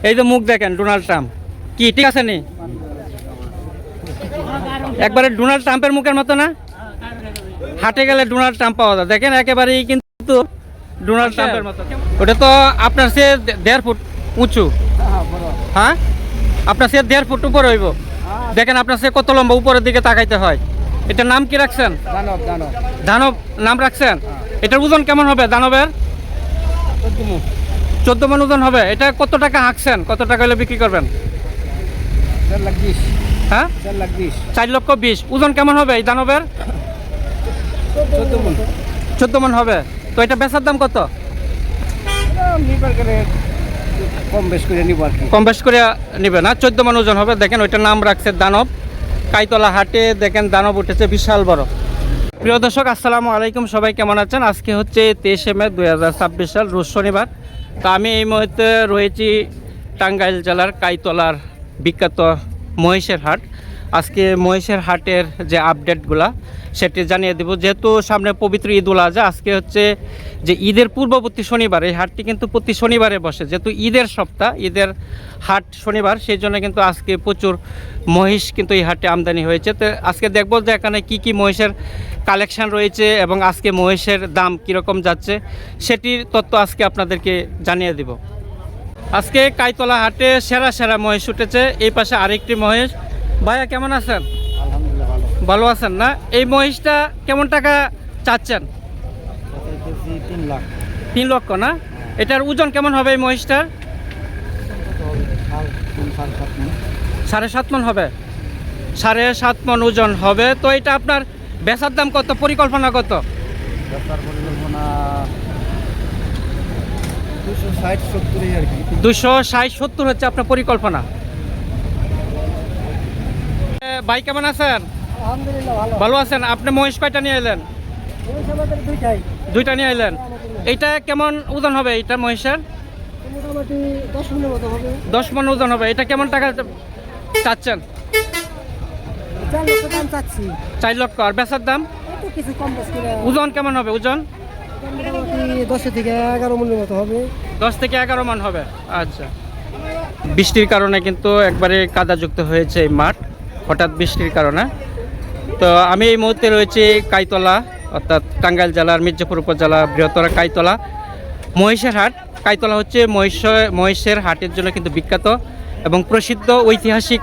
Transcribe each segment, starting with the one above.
এই যে মুখ দেখেন ডোনাল্ড ট্রাম্প, কি ঠিক আছে নি? একবারে ডোনাল্ড ট্রাম্পের মুখের মতো না? হাটে গেলে ডোনাল্ড ট্রাম্প পাওয়া যায়, দেখেন একেবারেই কিন্তু ডোনাল্ড ট্রাম্পের মতো। ওটা তো আপনার সে 1.5 ফুট উঁচু, হ্যাঁ আপনার সে 1.5 ফুট উপরে হইব। দেখেন আপনার সে কত লম্বা, উপরের দিকে তাকাইতে হয়। এটার নাম কি রাখছেন? দানব নাম রাখছেন। এটার ওজন কেমন হবে দানবের? 14 মণ ওজন হবে। এটা কত টাকা হাঁকছেন, কত টাকা হলে বিক্রি করবেন? 4,20,000। হ্যাঁ 4,20,000। 4,20,000। ওজন কেমন হবে এই দানবের? 14 মণ হবে। তো এটা বেচার দাম কত? কম বেশ করে নিব আর কি। কম বেশ করে নিবে না? 14 মণ ওজন হবে। দেখেন ওইটার নাম রাখছে দানব। কাইতলা হাটে দেখেন দানব উঠেছে বিশাল বড়। প্রিয় দর্শক আসসালামু আলাইকুম, সবাই কেমন আছেন? আজকে হচ্ছে 23শে মে 2026 সাল, রোজ শনিবার। তো আমি এই মুহূর্তে রয়েছি টাঙ্গাইল জেলার কাইতলার বিখ্যাত মহিষের হাট। আজকে মহিষের হাটের যে আপডেটগুলা সেটি জানিয়ে দেব। যেহেতু সামনে পবিত্র ঈদুল আজহা, আজকে হচ্ছে যে ঈদের পূর্ববর্তী শনিবার, এই হাটটি কিন্তু প্রতি শনিবারে বসে। যেহেতু ঈদের সপ্তাহ, ঈদের হাট শনিবার, সেই জন্য কিন্তু আজকে প্রচুর মহিষ কিন্তু এই হাটে আমদানি হয়েছে। তো আজকে দেখব যে এখানে কি কি মহিষের কালেকশন রয়েছে এবং আজকে মহিষের দাম কীরকম যাচ্ছে সেটির তথ্য আজকে আপনাদেরকে জানিয়ে দেব। আজকে কাইতলা হাটে সেরা সেরা মহিষ উঠেছে। এই পাশে আরেকটি মহিষ। ভাইয়া কেমন আছেন? আলহামদুলিল্লাহ ভালো। ভালো আছেন না? এই মহিষটা কেমন টাকা চাচ্ছেন? 3 লাখ। 3 লক্ষ না? এটার ওজন কেমন হবে এই মহিষটার? 7.5 মণ হবে। 7.5 মণ ওজন হবে। তো এটা আপনার বেচার দাম কত, পরিকল্পনা কত? ব্যাপার পরিকল্পনা 260-70 আর কি। 260-70 হচ্ছে আপনার পরিকল্পনা। ভাই কেমন আছেন? আলহামদুলিল্লাহ ভালো। ভালো আছেন। আপনি মহিষ কয়টা নিয়ে এলেন? দুইটা নিয়ে এলেন। এইটা কেমন ওজন হবে এইটা মহিষের? মোটামুটি 10 মণের মতো হবে। 10 মণ ওজন হবে। এটা কেমন টাকা চাচ্ছেন? 4 লক্ষ দাম চাচ্ছি। 4 লক্ষ। আর বেচার দাম? একটু কিছু কম বেশ করে। ওজন কেমন হবে? ওজন মোটামুটি 10 থেকে 11 মণের মতো হবে। 10 থেকে 11 মণ হবে। আচ্ছা। বৃষ্টির কারণে কিন্তু একবারে কাদাযুক্ত হয়েছে এই মাঠ, হঠাৎ বৃষ্টির কারণে। তো আমি এই মুহূর্তে রয়েছি কাইতলা, অর্থাৎ টাঙ্গাইল জেলার মির্জাপুর উপজেলা বৃহত্তর কাইতলা মহিষের হাট। কাইতলা হচ্ছে মহিষের হাটের জন্য কিন্তু বিখ্যাত এবং প্রসিদ্ধ ঐতিহাসিক।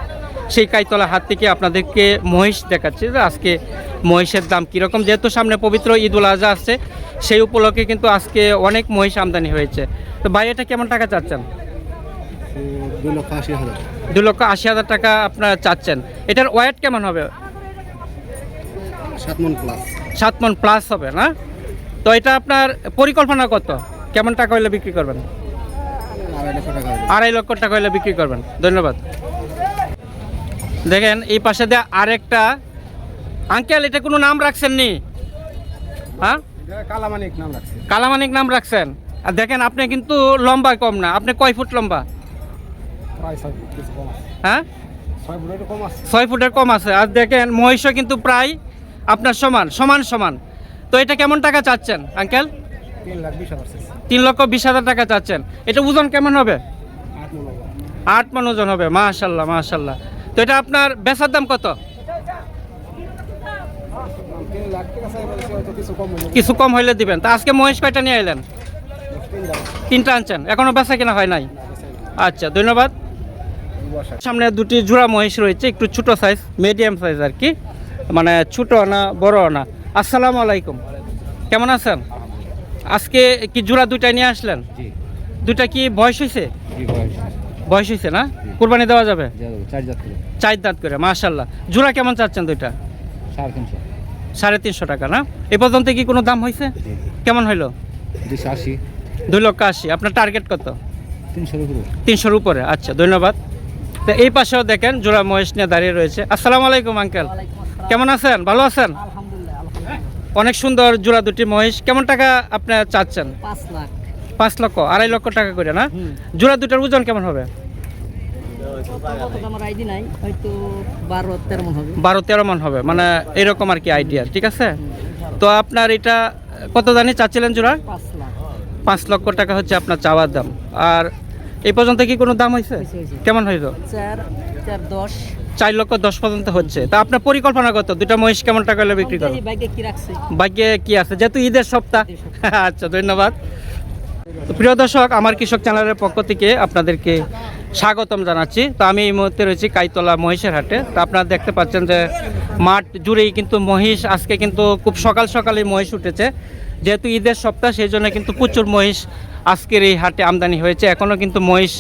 সেই কাইতলা হাট থেকে আপনাদেরকে মহিষ দেখাচ্ছি যে আজকে মহিষের দাম কীরকম। যেহেতু সামনে পবিত্র ঈদুল আজহা আসছে, সেই উপলক্ষে কিন্তু আজকে অনেক মহিষ আমদানি হয়েছে। তো ভাই এটা কেমন টাকা চাচ্ছেন? 2,80,000। 2,80,000 টাকা আপনারা চাচ্ছেন। এটার ওয়েট কেমন হবে? 7 মণ প্লাস। 7 মণ প্লাস হবে না? তো এটা আপনার পরিকল্পনা কত, কেমন টাকা হলে বিক্রি করবেন? 2,5 লক্ষ টাকা। 2.5 লক্ষ টাকা হলে বিক্রি করবেন। ধন্যবাদ। দেখেন এই পাশে দিয়ে আরেকটা আঙ্কেল, এটা কোনো নাম রাখছেন নি? হ্যাঁ কালামানিক নাম রাখছে। কালামানিক নাম রাখছেন। আর দেখেন আপনি কিন্তু লম্বা কম না, আপনি কয় ফুট লম্বা? প্রায় 6 ফুট কিছু কম আছে। হ্যাঁ 6 ফুটের কম আছে। 6 ফুটের কম আছে। আর দেখেন মহিষও কিন্তু প্রায় আপনার সমান। তো এটা কেমন টাকা চাচ্ছেন আঙ্কেল? 3,20,000। 3,20,000 টাকা চাচ্ছেন। এটা ওজন কেমন হবে? 8 মণ হবে। 8 মণ ওজন হবে। মাশাল্লাহ মাশাল্লাহ। তো এটা আপনার বেচার দাম কত? 3 লাখ টাকা চাই বলেছে, হয়তো কিছু কম হয়ে যাবে। কিছু কম হইলে দিবেন। তো আজকে মহিষ কয়টা নিয়ে এলেন? 3টা আনছেন, এখনো বেচা কিনা হয় নাই? আচ্ছা ধন্যবাদ। সামনে দুটি জোড়া মহিষ রয়েছে, একটু ছোট সাইজ, মিডিয়াম সাইজ আর কি, মানে ছোট না বড় না। আসসালামু আলাইকুম, কেমন আছেন? আজকে কি জোড়া দুইটা নিয়ে আসলেন? জি দুইটা কি বয়স হয়েছে? জি বয়স বয়স হয়েছে না? কুরবানি দেওয়া যাবে? 4 জাত করে। 4 দাঁত করে। মাশাল্লাহ। জোড়া কেমন চাচ্ছেন দুইটা? 350। 350 টাকা না? এ পর্যন্ত কি কোনো দাম হয়েছে? কেমন হইলো? 280। 2,80,000। আপনার টার্গেট কত? 300 উপরে। 300-র উপরে। আচ্ছা ধন্যবাদ। তো এই পাশেও দেখেন জোড়া মহিষ নিয়ে দাঁড়িয়ে রয়েছে। আসসালামু আলাইকুম আঙ্কেল, কেমন আছেন? ভালো আছেন? অনেক সুন্দর জোড়া দুটি মহিষ। কেমন টাকা আপনি চাচ্ছেন? 5 লাখ। 5 লক্ষ। 2.5 লক্ষ টাকা করে না? জোড়া দুটার ওজন কেমন হবে? আমার আইডি নাই, হয়তো 12-13 মণ হবে। 12-13 মণ হবে, মানে এরকম আর কি আইডিয়া। ঠিক আছে। তো আপনার এটা কত জানি চাচ্ছিলেন জোড়া? 5 লাখ। 5 লক্ষ টাকা হচ্ছে আপনার চাওয়ার দাম। আর এই পর্যন্ত কি কোনো দাম হয়েছে? হয়েছে। কেমন হইল? 4 4 10 4,10,00,000 পর্যন্ত হচ্ছে। তা আপনার পরিকল্পনা কত? দুইটা মহিষ কেমন টাকা হলে বিক্রি করবেন? বাইকে কি রাখছে? ভাগ্যে কি আছে, যেহেতু ঈদের সপ্তাহ। আচ্ছা, ধন্যবাদ। তো প্রিয় দর্শক, আমার কৃষক চ্যানেলের পক্ষ থেকে আপনাদেরকে স্বাগতম জানাচ্ছি। তো আমি এই মুহূর্তে রয়েছি কাইতলা মহিষের হাটে। তো আপনারা দেখতে পাচ্ছেন যে মাঠ জুড়েই কিন্তু মহিষ, আজকে কিন্তু খুব সকাল সকালে মহিষ উঠেছে। যেহেতু ঈদের সপ্তাহ, সেই জন্য কিন্তু প্রচুর মহিষ আজকের এই হাটে আমদানি হয়েছে। এখনও কিন্তু মহিষ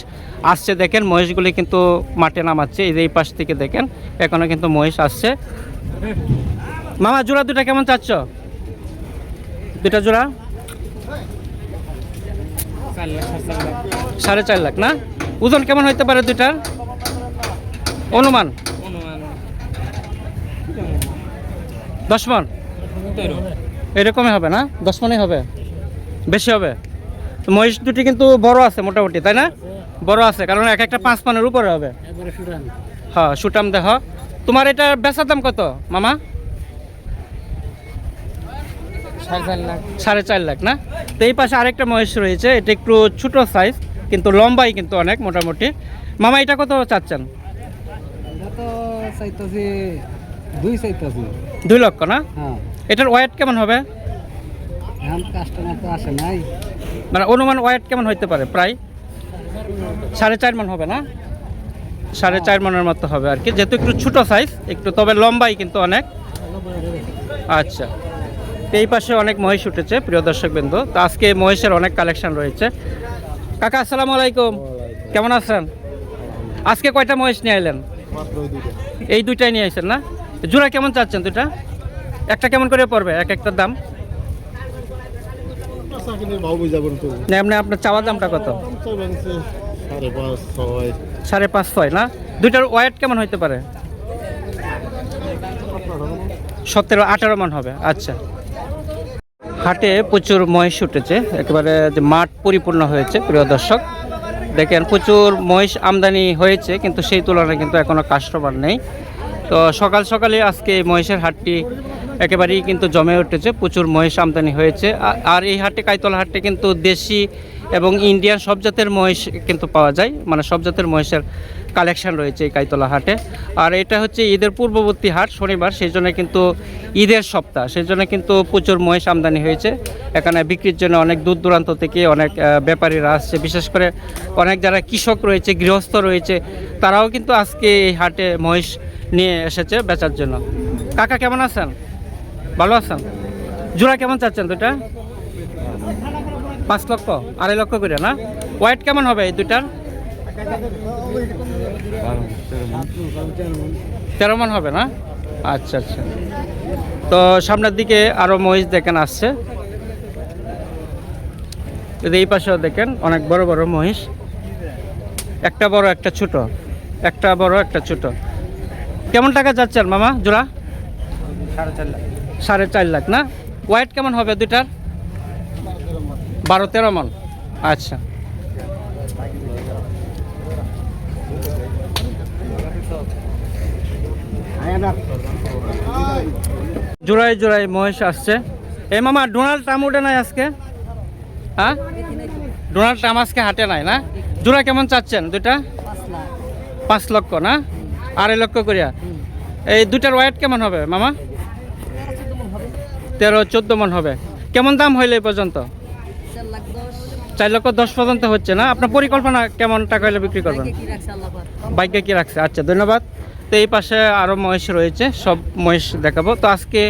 আসছে, দেখেন মহিষগুলি কিন্তু মাঠে নামাচ্ছে। এই যে এই পাশ থেকে দেখেন, এখনও কিন্তু মহিষ আসছে। মামা, জোড়া দুটা কেমন চাচ্ছ? দুটা জোড়া 4.5 লাখ না? ওজন কেমন হইতে পারে দুইটার অনুমান? 10 মণ এরকমই হবে না? 10 মণই হবে, বেশি হবে। তো মহিষ দুটি কিন্তু বড় আছে মোটামুটি, তাই না? বড় আছে, কারণ এক একটা 5 মণের উপরে হবে। হ্যাঁ, সুটাম দেহ। তোমার এটা বেচার দাম কত মামা? 4.5 লাখ না? তো এই পাশে আরেকটা মহিষ রয়েছে, এটা একটু ছোট সাইজ, কিন্তু লম্বাই কিন্তু অনেক মোটামুটি। মামা, এটা কত চাচ্ছেন? এটা তো চাইতাছি 2 চাইতাছি। 2 লক্ষ না? হ্যাঁ, এটার ওয়েট কেমন হবে? এখন কাস্টমার তো আসে নাই। মানে অনুমান ওয়েট কেমন হইতে পারে? প্রায় 4.5 মণ হবে না? 4.5 মণের মতো হবে আর কি, যেহেতু একটু ছোট সাইজ একটু, তবে লম্বাই কিন্তু অনেক। আচ্ছা, তো এই পাশে অনেক মহিষ উঠেছে প্রিয় দর্শকবৃন্দ। তো আজকে মহিষের অনেক কালেকশন রয়েছে। কাকা, আসসালামু আলাইকুম, কেমন আছেন? আজকে কয়টা মহিষ নিয়ে এলেন? এই দুইটাই নিয়ে আসেন না? জোড়া কেমন চাচ্ছেন দুইটা? একটা কেমন করে পড়বে এক একটার দাম? এমনি আপনার চাওয়া দামটা কত? 5.5-6 না? দুইটার ওয়েট কেমন হইতে পারে? 17-18 মণ হবে। আচ্ছা, হাটে প্রচুর মহিষ উঠেছে, একেবারে যে মাঠ পরিপূর্ণ হয়েছে প্রিয় দর্শক। দেখেন প্রচুর মহিষ আমদানি হয়েছে, কিন্তু সেই তুলনায় কিন্তু এখনও কাস্টমার নেই। তো সকাল সকালে আজকে এই মহিষের হাটটি একেবারেই কিন্তু জমে উঠেছে, প্রচুর মহিষ আমদানি হয়েছে। আর এই হাটে, কাইতলা হাটে কিন্তু দেশি এবং ইন্ডিয়ান সব জাতের মহিষ কিন্তু পাওয়া যায়, মানে সব জাতের মহিষের কালেকশন রয়েছে এই কাইতলা হাটে। আর এটা হচ্ছে ঈদের পূর্ববর্তী হাট, শনিবার, সেই জন্য কিন্তু ঈদের সপ্তাহ, সেই জন্য কিন্তু প্রচুর মহিষ আমদানি হয়েছে। এখানে বিক্রির জন্য অনেক দূর দূরান্ত থেকে অনেক ব্যাপারীরা আসছে, বিশেষ করে অনেক যারা কৃষক রয়েছে, গৃহস্থ রয়েছে, তারাও কিন্তু আজকে এই হাটে মহিষ নিয়ে এসেছে বেচার জন্য। কাকা, কেমন আছেন? ভালো আছেন? জোড়া কেমন চাচ্ছেন দুইটা? 5 লক্ষ, 2.5 লক্ষ করে না? ওয়েট কেমন হবে এই দুইটার? 13 মণ হবে না? আচ্ছা আচ্ছা। তো সামনের দিকে আরো মহিষ দেখেন আসছে, এই পাশেও দেখেন অনেক বড় বড় মহিষ, একটা বড় একটা ছোট, একটা বড় একটা ছোট। কেমন টাকা যাচ্ছেন মামা জোড়া? 4.5 লাখ না? ওয়েট কেমন হবে দুইটার? 12-13 মণ। আচ্ছা, জোড়ায় জোড়ায় মহিষ আসছে। এই মামা, ডোনাল্ড ট্রাম্প উঠে নাই আজকে? হ্যাঁ, ডোনাল্ড ট্রাম্প আজকে হাটে নাই না? জোড়া কেমন চাচ্ছেন দুইটা? 5 লক্ষ না? 2.5 লক্ষ করিয়া। এই দুইটার ওয়েট কেমন হবে মামা? 13-14 মণ হবে। কেমন দাম হইলে এই পর্যন্ত? 4,10,00,000 পর্যন্ত হচ্ছে না? আপনার পরিকল্পনা কেমন টাকা হলে বিক্রি করবেন? বাইকে কি রাখছে? আচ্ছা, ধন্যবাদ। তো এই পাশে আরও মহিষ রয়েছে, সব মহিষ দেখাবো। তো আজকে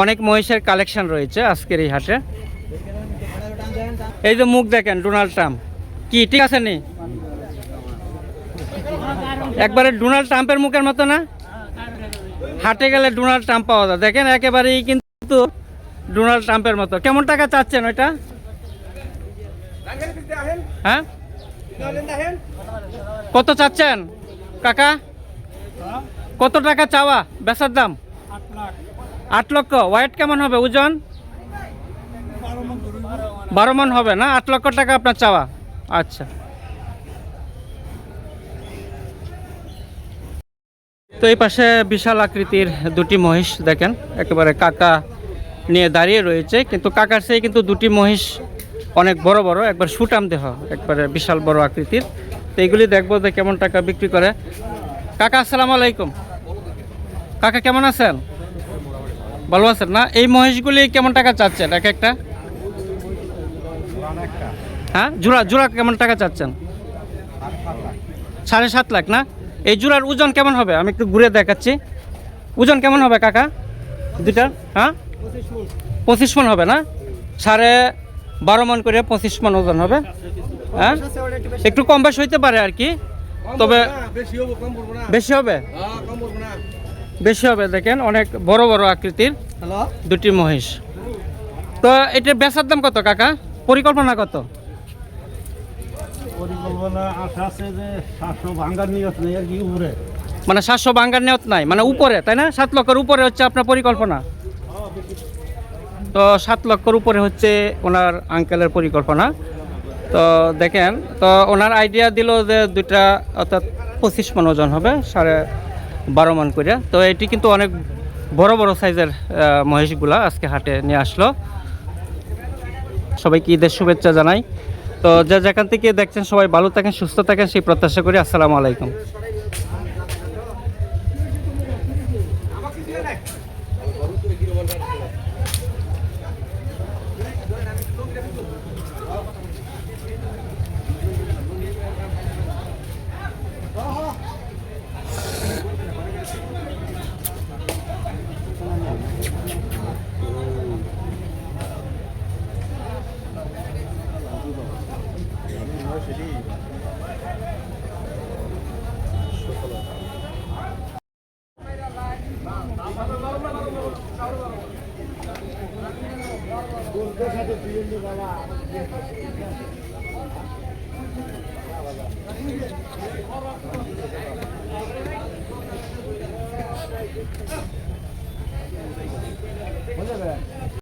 অনেক মহিষের কালেকশন রয়েছে আজকের এই হাটে। এই যে মুখ দেখেন, ডোনাল্ড ট্রাম্প কি ঠিক আছে নি? একবারে ডোনাল্ড ট্রাম্পের মুখের মতো না? হাটে গেলে ডোনাল্ড ট্রাম্প পাওয়া যায়, দেখেন একেবারেই কিন্তু ডোনাল্ড ট্রাম্পের মতো। কেমন টাকা চাচ্ছেন ওইটা? হ্যাঁ, কত চাচ্ছেন কাকা? কত টাকা চাওয়া বেচার দাম? 8 লক্ষ। ওয়েট কেমন হবে ওজন? 12 মণ হবে না? 8 লক্ষ টাকা আপনার চাওয়া। আচ্ছা, তো এই পাশে বিশাল আকৃতির দুটি মহিষ দেখেন, একেবারে কাকা নিয়ে দাঁড়িয়ে রয়েছে, কিন্তু কাকার সেই কিন্তু দুটি মহিষ অনেক বড় বড়, একবার সুটাম দেহ, একবারে বিশাল বড় আকৃতির। তো এইগুলি দেখবো যে কেমন টাকা বিক্রি করে। কাকা আসসালামু আলাইকুম। কাকা কেমন আছেন? ভালো আছেন না? এই মহিষগুলি কেমন টাকা চাচ্ছেন এক একটা? হ্যাঁ, জোড়া জোড়া কেমন টাকা চাচ্ছেন? 7.5 লাখ না? এই জোড়ার ওজন কেমন হবে? আমি একটু ঘুরে দেখাচ্ছি। ওজন কেমন হবে কাকা দুইটা? হ্যাঁ, 25 মন হবে না? 12.5 মন করে 25 মন ওজন হবে। হ্যাঁ, একটু কম বেশ হইতে পারে আর কি, তবে বেশি হবে, বেশি হবে। দেখেন অনেক বড় বড় আকৃতির দুটি মহিষ। তো এটা বেচার দাম কত কাকা? পরিকল্পনা কত? পরিকল্পনা আশা আছে যে 700 ভাঙার নিয়ত নেই আর কি উপরে। মানে 700 ভাঙ্গার নেওয়াত নাই, মানে উপরে, তাই না? 7 লক্ষের উপরে হচ্ছে আপনার পরিকল্পনা। তো 7 লক্ষের উপরে হচ্ছে ওনার আঙ্কেলের পরিকল্পনা। তো দেখেন, তো ওনার আইডিয়া দিল যে দুইটা অর্থাৎ 25 মন ওজন হবে, 12.5 মন করে। তো এটি কিন্তু অনেক বড় বড় সাইজের মহিষগুলা আজকে হাটে নিয়ে আসলো। সবাইকে ঈদের শুভেচ্ছা জানাই। তো যে যেখান থেকে দেখছেন সবাই ভালো থাকেন, সুস্থ থাকেন, সেই প্রত্যাশা করি। আসসালামু আলাইকুম।